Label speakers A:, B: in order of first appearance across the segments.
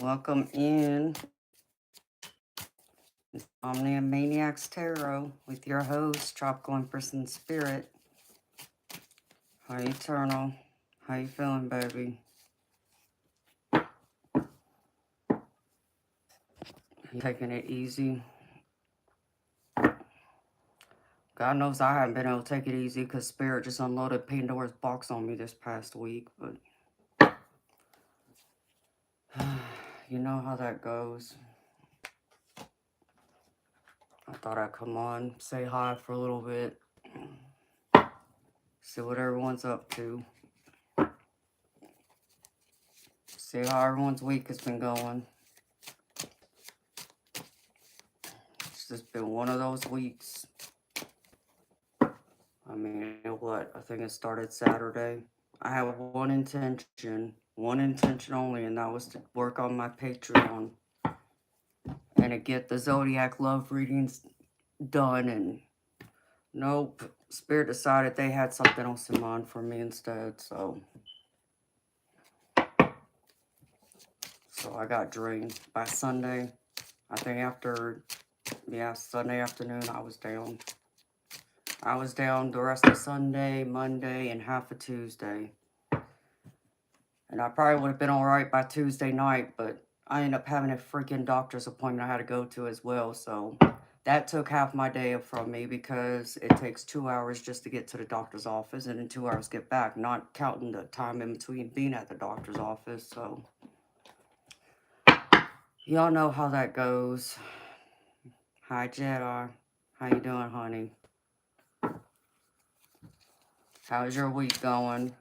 A: Welcome in Omnia Maniacs Tarot with your host, Tropical Empress in Spirit. Hi, Eternal. How you feeling, baby? You taking it easy? God knows I haven't been able to take it easy because Spirit just unloaded Pandora's box on me this past week, but you know how that goes. I thought I'd come on, say hi for a little bit, see what everyone's up to, see how everyone's week has been going. It's just been one of those weeks. I mean, what? I think it started Saturday. I have one intention only, and that was to work on my Patreon and to get the Zodiac love readings done. And nope, Spirit decided they had something else in mind for me instead. So I got drained by Sunday. I think Sunday afternoon, I was down. I was down the rest of Sunday, Monday, and half of Tuesday. And I probably would have been alright by Tuesday night, but I ended up having a freaking doctor's appointment I had to go to as well. So that took half my day from me because it takes 2 hours just to get to the doctor's office and then 2 hours to get back, not counting the time in between being at the doctor's office. So y'all know how that goes. Hi, Jedi. How you doing, honey? How's your week going?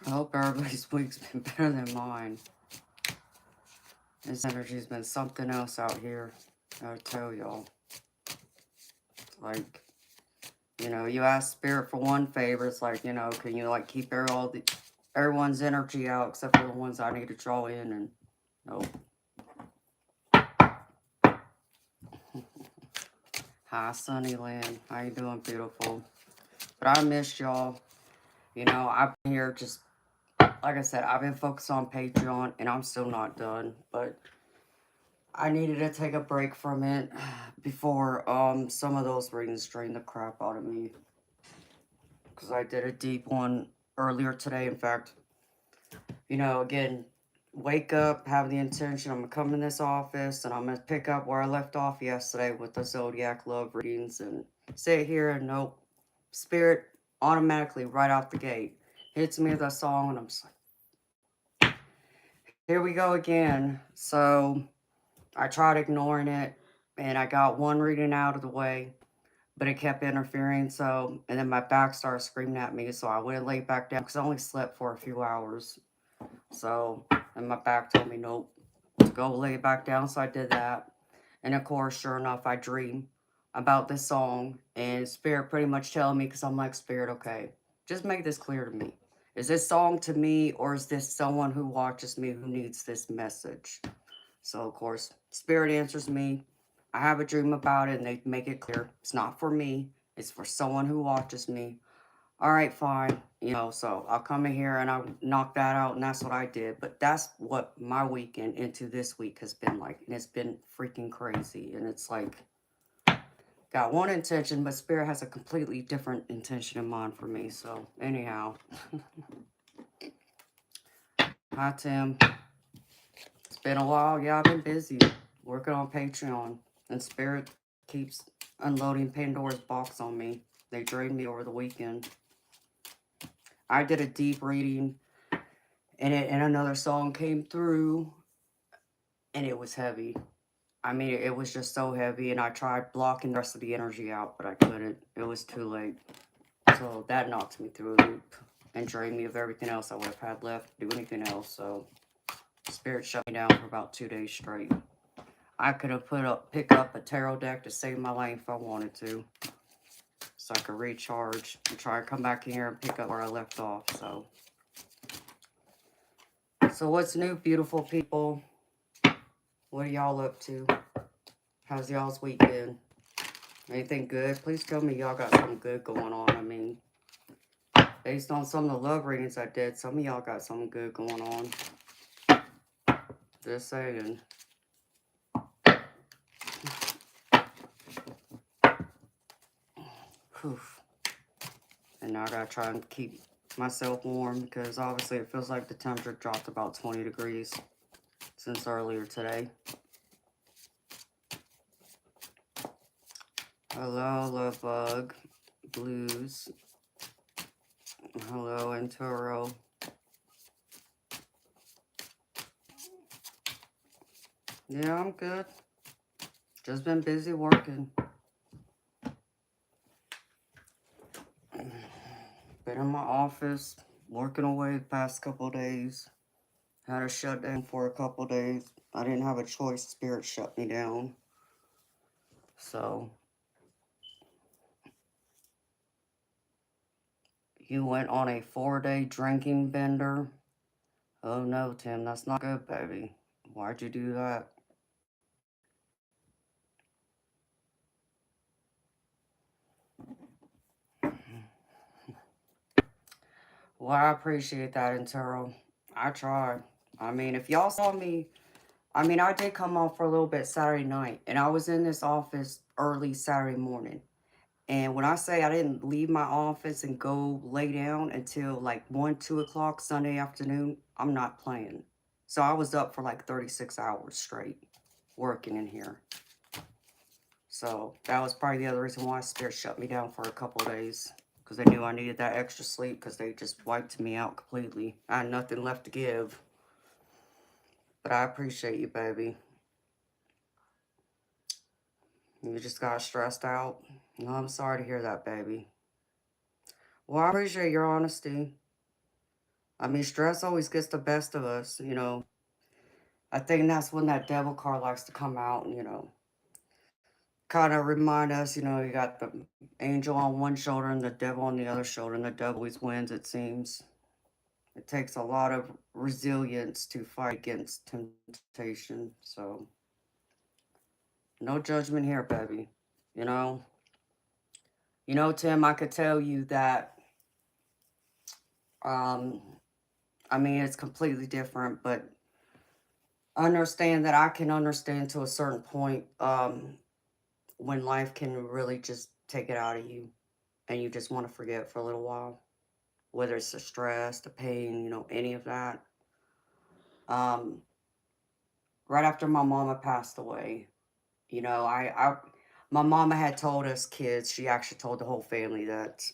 A: I hope everybody's week's been better than mine. This energy's been something else out here. I tell y'all. Like, you know, you ask Spirit for one favor. It's like, you know, can you like keep everyone's energy out except for the ones I need to draw in? And nope. Hi, Sunnyland. How you doing, beautiful? But I missed y'all. You know, I've been here just, like I said, I've been focused on Patreon, and I'm still not done. But I needed to take a break from it before some of those readings drained the crap out of me. Because I did a deep one earlier today. In fact, you know, again, wake up, have the intention, I'm going to come in this office, and I'm going to pick up where I left off yesterday with the Zodiac love readings, and sit here, and nope, Spirit automatically, right out the gate, hits me with a song, and I'm just like, here we go again. So I tried ignoring it, and I got one reading out of the way, but it kept interfering, so, and then my back started screaming at me, so I went and laid back down, because I only slept for a few hours. So, and my back told me, nope, to go lay back down. So I did that. And of course, sure enough, I dream about this song. And Spirit pretty much telling me, because I'm like, Spirit, okay, just make this clear to me. Is this song to me, or is this someone who watches me who needs this message? So, of course, Spirit answers me. I have a dream about it, and they make it clear. It's not for me. It's for someone who watches me. All right, fine. You know, so I'll come in here and I'll knock that out, and that's what I did. But that's what my weekend into this week has been like. And it's been freaking crazy. And it's like, got one intention, but Spirit has a completely different intention in mind for me. So, anyhow. Hi, Tim. It's been a while. Yeah, I've been busy working on Patreon. And Spirit keeps unloading Pandora's box on me. They drained me over the weekend. I did a deep reading, and another song came through, and it was heavy. I mean, it was just so heavy, and I tried blocking the rest of the energy out, but I couldn't. It was too late. So that knocked me through a loop and drained me of everything else I would have had left to do anything else. So Spirit shut me down for about 2 days straight. I could have pick up a tarot deck to save my life if I wanted to, so I could recharge and try and come back in here and pick up where I left off. So what's new, beautiful people? What are y'all up to? How's y'all's week been? Anything good? Please tell me y'all got something good going on. I mean, based on some of the love readings I did, some of y'all got something good going on. Just saying. Whew. And now I gotta try and keep myself warm because obviously it feels like the temperature dropped about 20 degrees since earlier today. Hello, Love Bug. Blues. Hello, Anturo. Yeah, I'm good. Just been busy working. Been in my office, working away the past couple days. Had a shutdown for a couple days. I didn't have a choice. Spirit shut me down. So, you went on a 4-day drinking bender? Oh no, Tim, that's not good, baby. Why'd you do that? Well, I appreciate that, Intero. I tried. I mean, if y'all saw me, I mean, I did come off for a little bit Saturday night, and I was in this office early Saturday morning. And when I say I didn't leave my office and go lay down until like 1, 2 o'clock Sunday afternoon, I'm not playing. So I was up for like 36 hours straight working in here. So that was probably the other reason why Spirit shut me down for a couple of days. Because they knew I needed that extra sleep because they just wiped me out completely. I had nothing left to give. But I appreciate you, baby. You just got stressed out. No, I'm sorry to hear that, baby. Well, I appreciate your honesty. I mean, stress always gets the best of us, you know. I think that's when that devil card likes to come out and, you know, kind of remind us, you know, you got the angel on one shoulder and the devil on the other shoulder, and the devil always wins, it seems. It takes a lot of resilience to fight against temptation. So, no judgment here, baby. You know? You know, Tim, I could tell you that, um, I mean, it's completely different, but understand that I can understand to a certain point, when life can really just take it out of you and you just want to forget for a little while, whether it's the stress, the pain, you know, any of that. Um, right after my mama passed away, you know, my mama had told us kids, she actually told the whole family that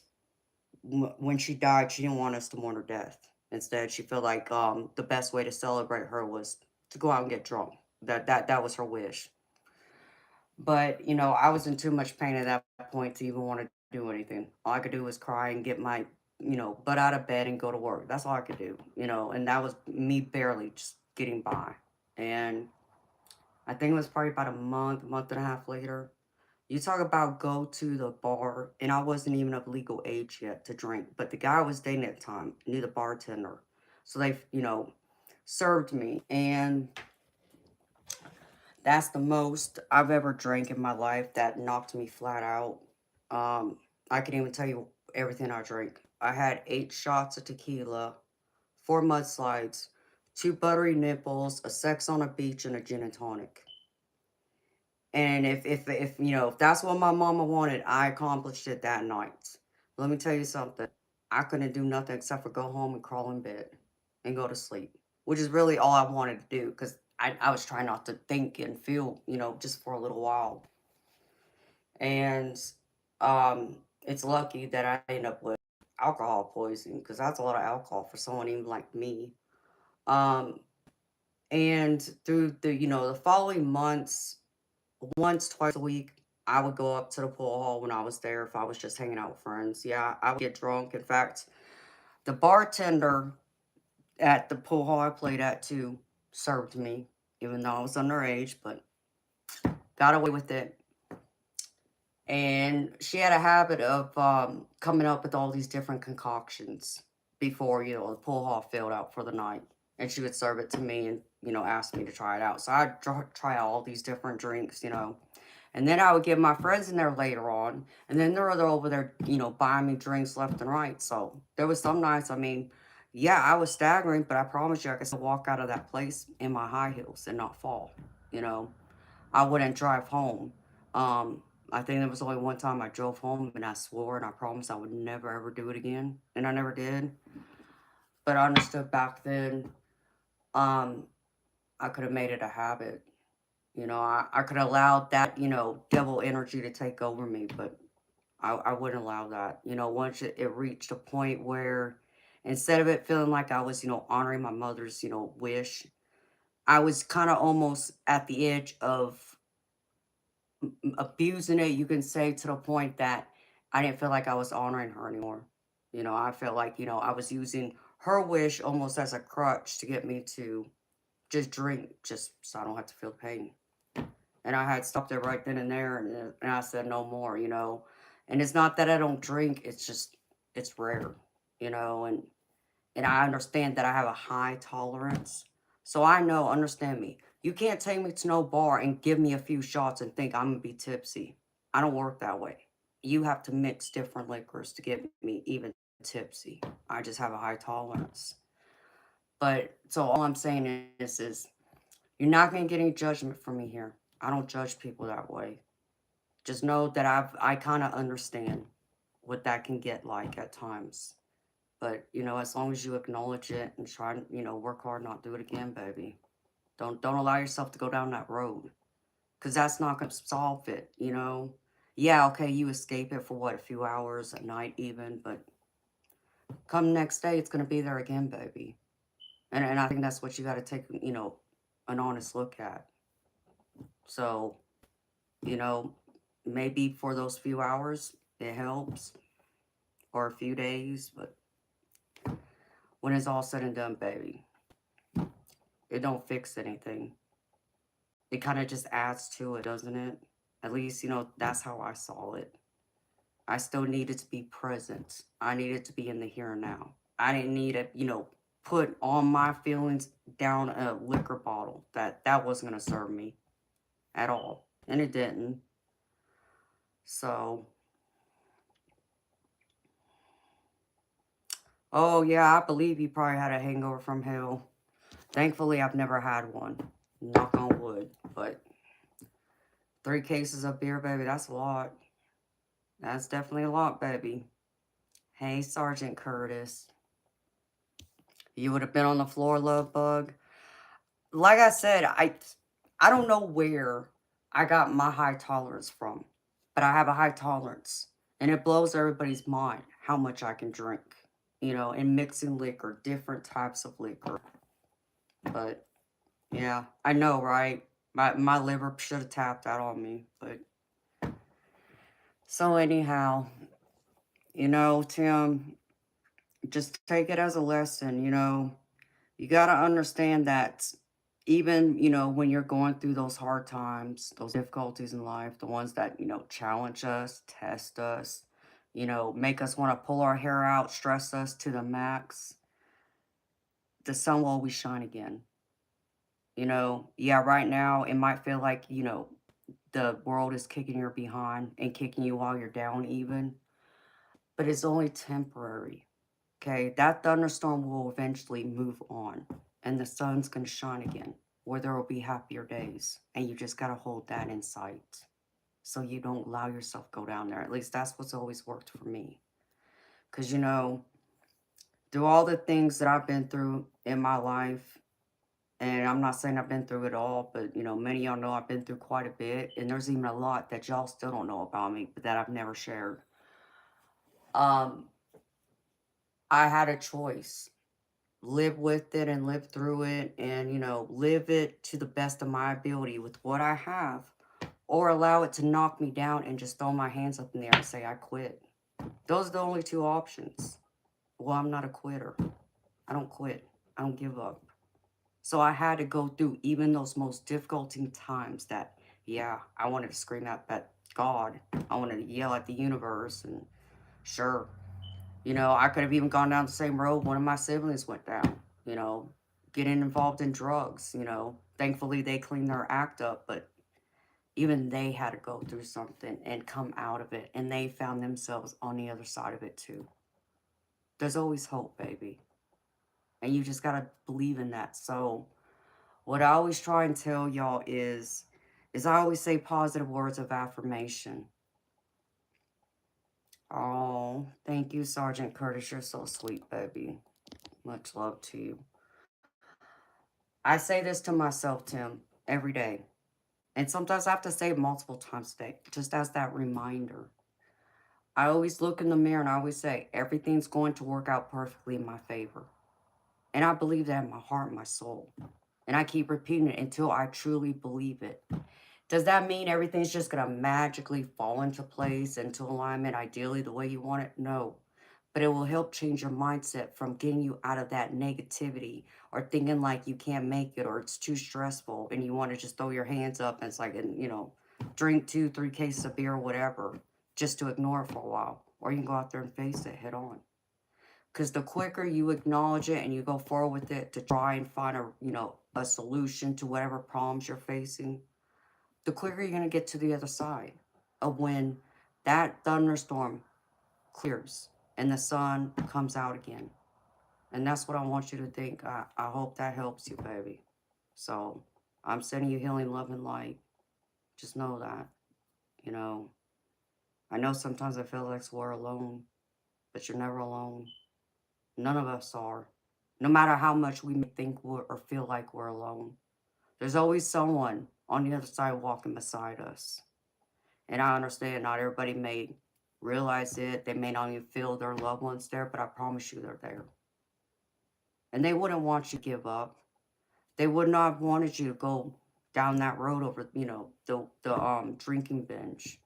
A: when she died, she didn't want us to mourn her death. Instead, she felt like the best way to celebrate her was to go out and get drunk. That was her wish. But, you know, I was in too much pain at that point to even want to do anything. All I could do was cry and get my, you know, butt out of bed and go to work. That's all I could do, you know, and that was me barely just getting by. And I think it was probably about a month and a half later. You talk about go to the bar, and I wasn't even of legal age yet to drink, but the guy I was dating at the time knew the bartender. So they, you know, served me. And that's the most I've ever drank in my life that knocked me flat out. Um, I can even tell you everything I drank. I had 8 shots of tequila, 4 mudslides, 2 buttery nipples, a sex on a beach, and a gin and tonic. And if you know if that's what my mama wanted, I accomplished it that night. Let me tell you something. I couldn't do nothing except for go home and crawl in bed and go to sleep, which is really all I wanted to do because I was trying not to think and feel, you know, just for a little while. And it's lucky that I end up with alcohol poisoning because that's a lot of alcohol for someone even like me. Um, and through the, you know, the following months, once, twice a week, I would go up to the pool hall when I was there if I was just hanging out with friends. Yeah, I would get drunk. In fact, the bartender at the pool hall I played at too served me, even though I was underage, but got away with it. And she had a habit of coming up with all these different concoctions before, you know, the pool hall filled out for the night. And she would serve it to me and, you know, ask me to try it out. So I'd try all these different drinks, you know. And then I would get my friends in there later on. And then they're over there, you know, buying me drinks left and right. So there was some nights, I mean, Yeah, I was staggering, but I promise you, I could still walk out of that place in my high heels and not fall. You know, I wouldn't drive home. Um, I think there was only one time I drove home and I swore and I promised I would never ever do it again, and I never did. But I understood back then, um, I could have made it a habit. You know, I could have allowed that, devil energy to take over me, but I wouldn't allow that. You know, once it reached a point where instead of it feeling like I was, honoring my mother's, wish, I was kind of almost at the edge of abusing it, you can say, to the point that I didn't feel like I was honoring her anymore. You know, I felt like, I was using her wish almost as a crutch to get me to just drink, just so I don't have to feel pain. And I had stopped it right then and there, and I said no more, And it's not that I don't drink; it's just it's rare, and I understand that I have a high tolerance, so I know, understand me. You can't take me to no bar and give me a few shots and think I'm gonna be tipsy. I don't work that way. You have to mix different liquors to get me even tipsy. I just have a high tolerance. But so all I'm saying is you're not gonna get any judgment from me here. I don't judge people that way. Just know that I kind of understand what that can get like at times. But as long as you acknowledge it and try to, work hard, not do it again, baby. Don't allow yourself to go down that road, because that's not gonna solve it. Yeah, okay, you escape it for what, a few hours at night even, but come next day, it's gonna be there again, baby. And I think that's what you got to take, an honest look at. So, you know, maybe for those few hours it helps, or a few days, but when it's all said and done, baby, it don't fix anything. It kind of just adds to it, doesn't it? At least, that's how I saw it. I still needed to be present. I needed to be in the here and now. I didn't need to, put all my feelings down a liquor bottle. That wasn't going to serve me at all. And it didn't. So, oh yeah, I believe you probably had a hangover from hell. Thankfully, I've never had one. Knock on wood. But 3 cases of beer, baby, that's a lot. That's definitely a lot, baby. Hey, Sergeant Curtis. You would have been on the floor, love bug. Like I said, I don't know where I got my high tolerance from, but I have a high tolerance. And it blows everybody's mind how much I can drink, and mixing liquor, different types of liquor. But yeah, I know, right? My liver should have tapped out on me. But so anyhow, Tim, just take it as a lesson. You got to understand that even, when you're going through those hard times, those difficulties in life, the ones that, challenge us, test us, make us want to pull our hair out, stress us to the max, the sun will always shine again. Yeah, right now it might feel like, the world is kicking your behind and kicking you while you're down, even, but it's only temporary. Okay, that thunderstorm will eventually move on and the sun's going to shine again, where there will be happier days. And you just got to hold that in sight so you don't allow yourself go down there. At least that's what's always worked for me. Because, through all the things that I've been through in my life, and I'm not saying I've been through it all, but, many of y'all know I've been through quite a bit. And there's even a lot that y'all still don't know about me, but that I've never shared. Um, I had a choice: live with it and live through it, and live it to the best of my ability with what I have, or allow it to knock me down and just throw my hands up in the air and say I quit. Those are the only two options. Well, I'm not a quitter. I don't quit. I don't give up. So I had to go through even those most difficult times that, yeah, I wanted to scream out at God. I wanted to yell at the universe, and sure, I could have even gone down the same road one of my siblings went down, you know, getting involved in drugs. Thankfully, they cleaned their act up, but even they had to go through something and come out of it, and they found themselves on the other side of it too. There's always hope, baby. And you just got to believe in that. So what I always try and tell y'all is I always say positive words of affirmation. Oh, thank you, Sergeant Curtis. You're so sweet, baby. Much love to you. I say this to myself, Tim, every day. And sometimes I have to say it multiple times a day, just as that reminder. I always look in the mirror and I always say, everything's going to work out perfectly in my favor. And I believe that in my heart and my soul. And I keep repeating it until I truly believe it. Does that mean everything's just going to magically fall into place, into alignment, ideally the way you want it? No. But it will help change your mindset from getting you out of that negativity or thinking like you can't make it or it's too stressful and you want to just throw your hands up and it's like, drink 2, 3 cases of beer or whatever just to ignore it for a while. Or you can go out there and face it head on. Because the quicker you acknowledge it and you go forward with it to try and find a solution to whatever problems you're facing, the quicker you're going to get to the other side of when that thunderstorm clears and the sun comes out again. And that's what I want you to think. I hope that helps you, baby. So I'm sending you healing, love, and light. Just know that, you know, I know sometimes I feel like we're alone, but you're never alone. None of us are. No matter how much we may think we're, or feel like we're alone, there's always someone on the other side walking beside us. And I understand not everybody may realize it. They may not even feel their loved ones there, but I promise you they're there. And they wouldn't want you to give up. They would not have wanted you to go down that road over, the drinking binge.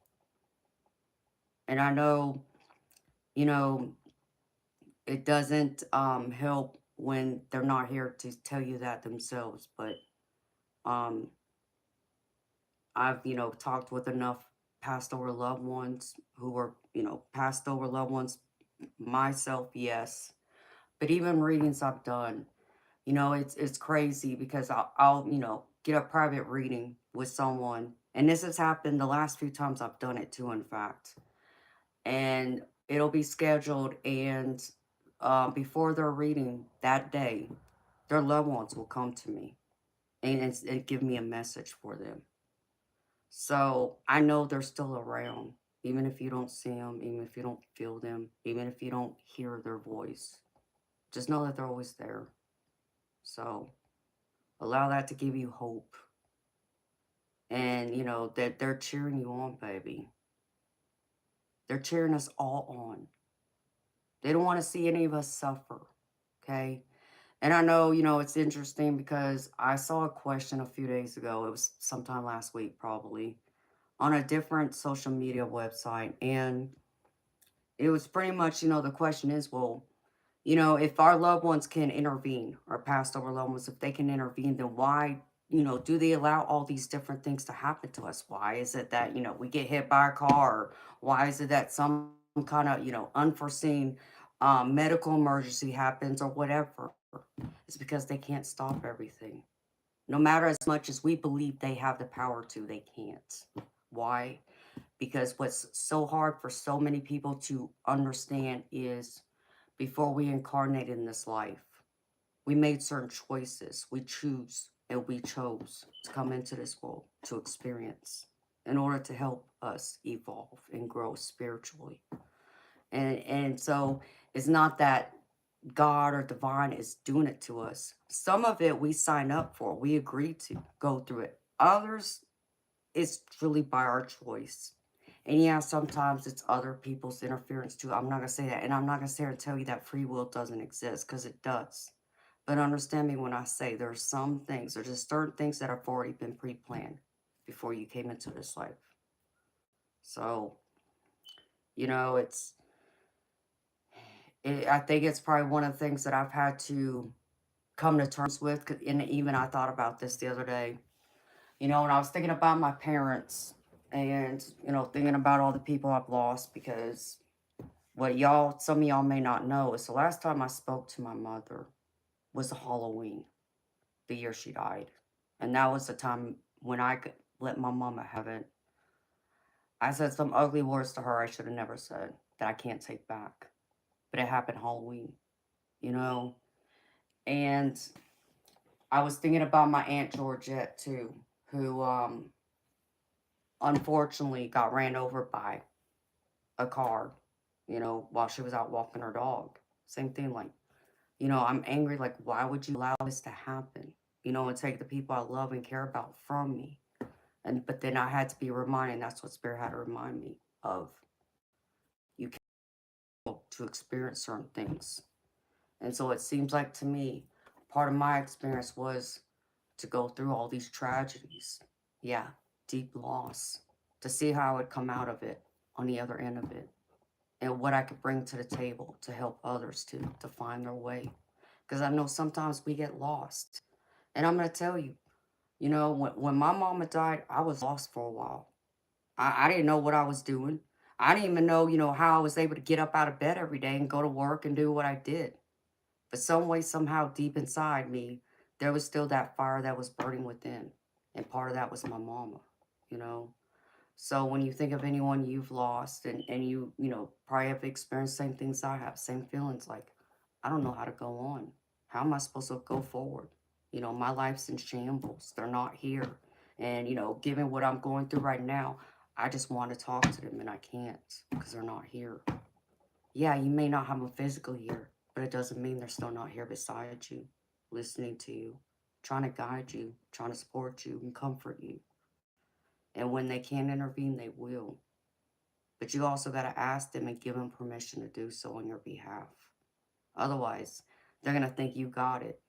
A: And I know, you know, it doesn't help when they're not here to tell you that themselves, but um I've, talked with enough passed over loved ones who were, passed over loved ones myself, yes. But even readings I've done, it's crazy because I'll get a private reading with someone, and this has happened the last few times I've done it too, in fact. And it'll be scheduled, and before their reading that day, their loved ones will come to me and give me a message for them. So I know they're still around, even if you don't see them, even if you don't feel them, even if you don't hear their voice. Just know that they're always there. So allow that to give you hope. And, that they're cheering you on, baby. They're cheering us all on. They don't want to see any of us suffer. Okay. And I know, it's interesting because I saw a question a few days ago. It was sometime last week, probably, on a different social media website. And it was pretty much, the question is, well, if our loved ones can intervene, our past over loved ones, if they can intervene, then why, do they allow all these different things to happen to us? Why is it that, we get hit by a car? Why is it that some kind of, unforeseen medical emergency happens or whatever? It's because they can't stop everything. No matter as much as we believe they have the power to, they can't. Why? Because what's so hard for so many people to understand is before we incarnate in this life, we made certain choices. We choose and we chose to come into this world to experience in order to help us evolve and grow spiritually. And so it's not that God or divine is doing it to us. Some of it we sign up for, we agree to go through it. Others, it's truly by our choice. And yeah, sometimes it's other people's interference too. I'm not going to say that. And I'm not going to sit here and tell you that free will doesn't exist, because it does. But understand me when I say there are some things, there's just certain things that have already been pre planned before you came into this life. So, I think it's probably one of the things that I've had to come to terms with. And even I thought about this the other day, when I was thinking about my parents and, thinking about all the people I've lost, because what some of y'all may not know is the last time I spoke to my mother was Halloween, the year she died. And that was the time when I could let my mama have it. I said some ugly words to her I should have never said that I can't take back. But it happened Halloween, you know? And I was thinking about my Aunt Georgette too, who unfortunately got ran over by a car, while she was out walking her dog. Same thing, like, I'm angry, like, why would you allow this to happen? And take the people I love and care about from me. But then I had to be reminded, that's what Spirit had to remind me of. You can't to experience certain things. And so it seems like to me, part of my experience was to go through all these tragedies. Yeah, deep loss. To see how I would come out of it on the other end of it. And what I could bring to the table to help others to find their way. Because I know sometimes we get lost. And I'm going to tell you, when my mama died, I was lost for a while. I didn't know what I was doing. I didn't even know, how I was able to get up out of bed every day and go to work and do what I did. But some way, somehow, deep inside me, there was still that fire that was burning within. And part of that was my mama, you know? So when you think of anyone you've lost and you probably have experienced same things I have, same feelings like, I don't know how to go on. How am I supposed to go forward? My life's in shambles. They're not here. And, given what I'm going through right now, I just want to talk to them and I can't because they're not here. Yeah, you may not have them physically here, but it doesn't mean they're still not here beside you, listening to you, trying to guide you, trying to support you and comfort you. And when they can intervene, they will. But you also got to ask them and give them permission to do so on your behalf. Otherwise, they're going to think you got it.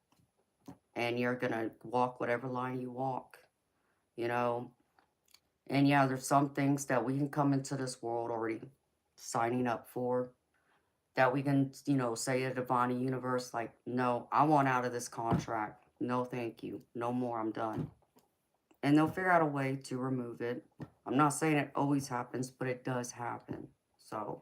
A: And you're going to walk whatever line you walk, you know. And yeah, there's some things that we can come into this world already signing up for. That we can, say to divine universe, like, no, I want out of this contract. No, thank you. No more. I'm done. And they'll figure out a way to remove it. I'm not saying it always happens, but it does happen. So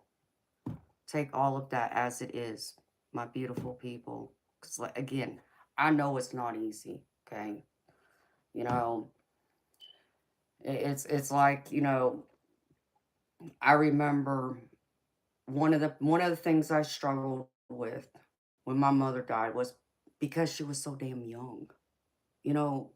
A: take all of that as it is, my beautiful people. Because, like, again, I know it's not easy, okay? You know, it's like, I remember one of the things I struggled with when my mother died was because she was so damn young. You know,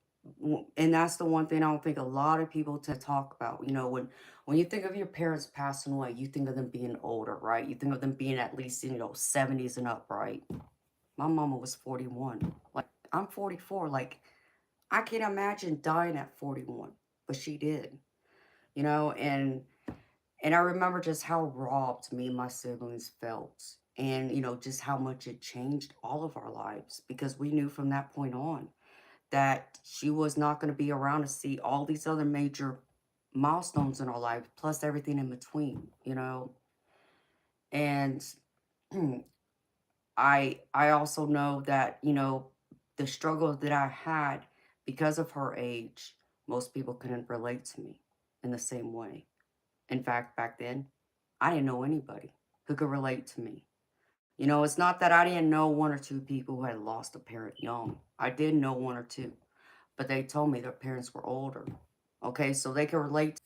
A: and that's the one thing I don't think a lot of people to talk about. When you think of your parents passing away, you think of them being older, right? You think of them being at least 70s and up, right? My mama was 41. Like, I'm 44. Like, I can't imagine dying at 41, but she did. And I remember just how robbed me and my siblings felt. And, just how much it changed all of our lives because we knew from that point on that she was not going to be around to see all these other major milestones in our life, plus everything in between. And I also know that, the struggle that I had because of her age, most people couldn't relate to me in the same way. In fact, back then, I didn't know anybody who could relate to me. It's not that I didn't know one or two people who had lost a parent young. I did know one or two, but they told me their parents were older. Okay, so they can relate.